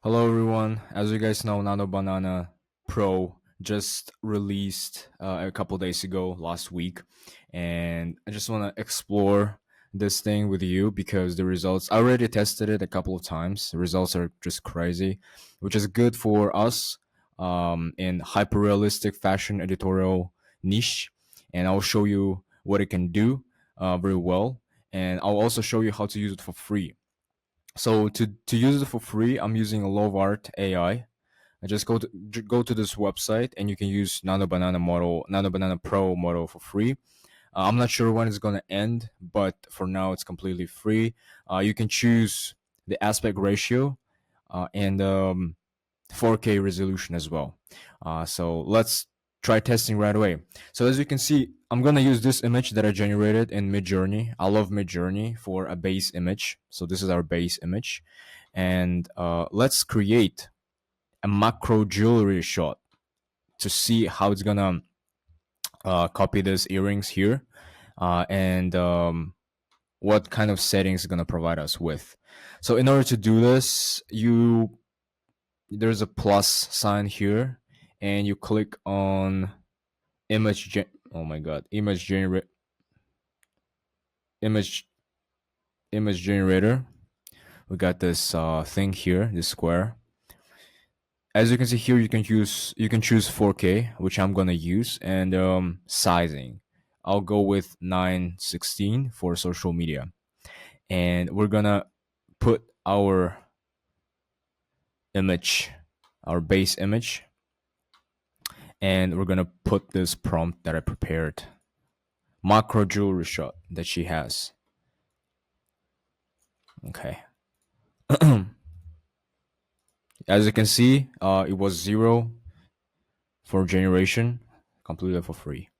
Hello everyone. As you guys know, Nano Banana Pro just released a couple days ago, last week, and I just want to explore this thing with you because the results I already tested it a couple of times. The results are just crazy, which is good for us in hyper-realistic fashion editorial niche, and I'll show you what it can do very well, and I'll also show you how to use it for free. So to use it for free, I'm using a Lovart AI. I just go to this website and you can use Nano Banana Pro model for free. I'm not sure when it's gonna end, but for now it's completely free. You can choose the aspect ratio and 4K resolution as well. So let's try testing right away. So as you can see, I'm gonna use this image that I generated in Midjourney. I love Midjourney for a base image. So this is our base image, and let's create a macro jewelry shot to see how it's gonna copy these earrings here, and what kind of settings it's gonna provide us with. So in order to do this, there's a plus sign here, and you click on oh my god, image image generator. We got this thing here, this square. As you can see here, you can choose 4K, which I'm gonna use, and sizing. I'll go with 916 for social media, and we're gonna put our image, our base image, and we're gonna put this prompt that I prepared, macro jewelry shot that she has. Okay. As you can see, it was zero for generation, completely for free.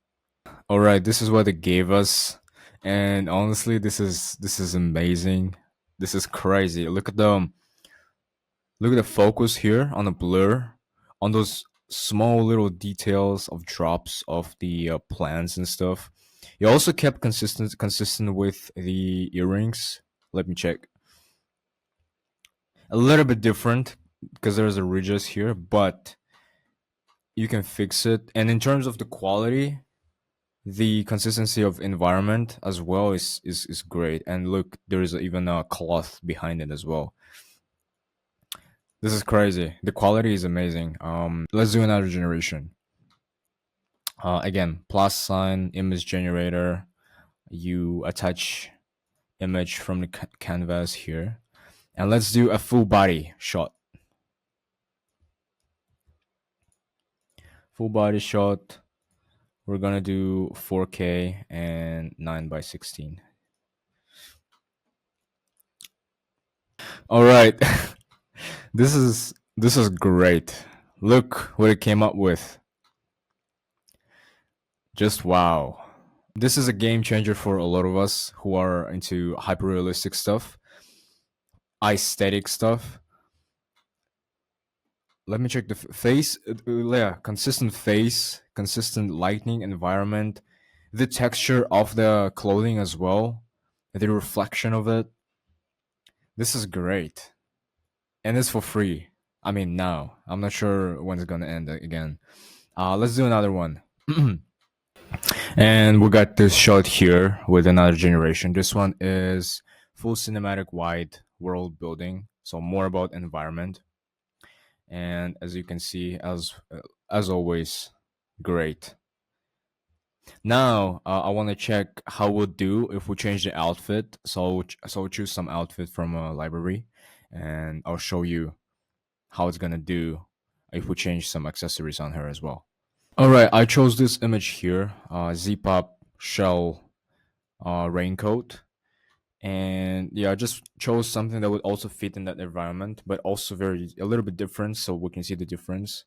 All right, this is what it gave us, and honestly, this is amazing. This is crazy. Look at the focus here on the blur, on those small little details of drops of the plants and stuff. It also kept consistent with the earrings. Let me check. A little bit different because there's a ridges here, but you can fix it. And in terms of the quality, the consistency of environment as well is great. And look, there is even a cloth behind it as well. This is crazy. The quality is amazing. Let's do another generation. Again, plus sign, image generator. You attach image from the canvas here, and let's do a full body shot. Full body shot. We're gonna do 4K and 9:16. All right, this is great. Look what it came up with. Just wow. This is a game changer for a lot of us who are into hyper realistic stuff, aesthetic stuff. Let me check the face. Yeah, consistent face, consistent lighting, environment, the texture of the clothing as well, the reflection of it. This is great, and it's for free. I mean, now I'm not sure when it's gonna end again. Let's do another one. And we got this shot here with another generation. This one is full cinematic wide world building, so more about environment. And as you can see, as always, great. Now I want to check how we'll do if we change the outfit. So I'll choose some outfit from a library, and I'll show you how it's gonna do if we change some accessories on her as well. All right, I chose this image here, zip up shell raincoat, and yeah, I just chose something that would also fit in that environment, but also very a little bit different, so we can see the difference.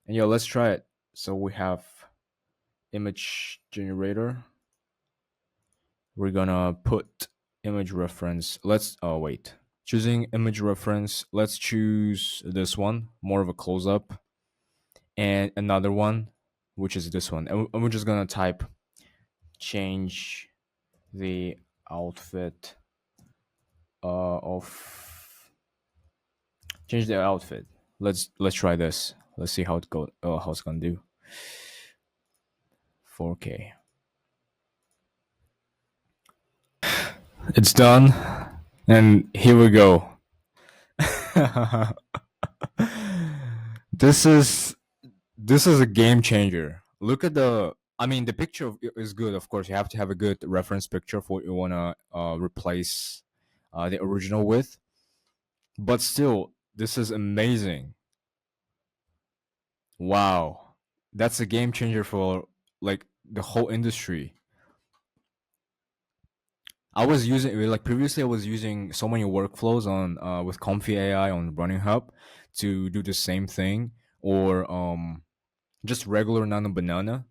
And yeah, let's try it. So we have image generator. We're gonna put image reference. Let's oh wait. Choosing image reference. Let's choose this one, more of a close up, and another one, which is this one. And we're just gonna type change the outfit of Change the outfit. Let's try this. Let's see how it go. How it's gonna do. 4K. It's done, and here we go. this is this is a game changer. Look at the. I mean, the picture is good. Of course, you have to have a good reference picture for what you wanna replace the original with. But still, this is amazing. Wow, that's a game changer for like the whole industry. I was using like previously I was using so many workflows on with Comfy AI on Running Hub to do the same thing or just regular Nano Banana,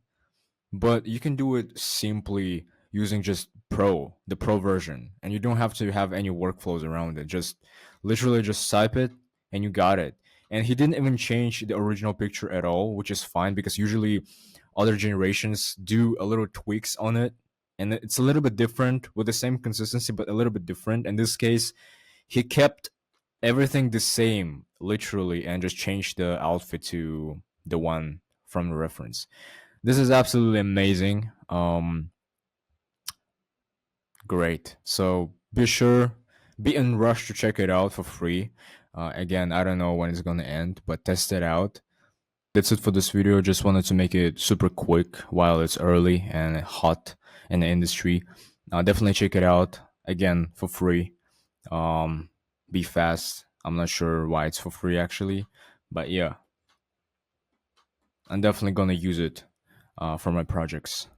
but you can do it simply using just Pro, the Pro version, and you don't have to have any workflows around it. Just literally just type it and you got it. And he didn't even change the original picture at all, which is fine because usually other generations do a little tweaks on it and it's a little bit different with the same consistency but a little bit different. In this case, he kept everything the same literally and just changed the outfit to the one from the reference. This is absolutely amazing. Great. So be in rush to check it out for free. Again, I don't know when it's gonna end, but test it out. That's it for this video. Just wanted to make it super quick while it's early and hot in the industry. Definitely check it out again for free. Be fast. I'm not sure why it's for free actually, but yeah, I'm definitely gonna use it for my projects.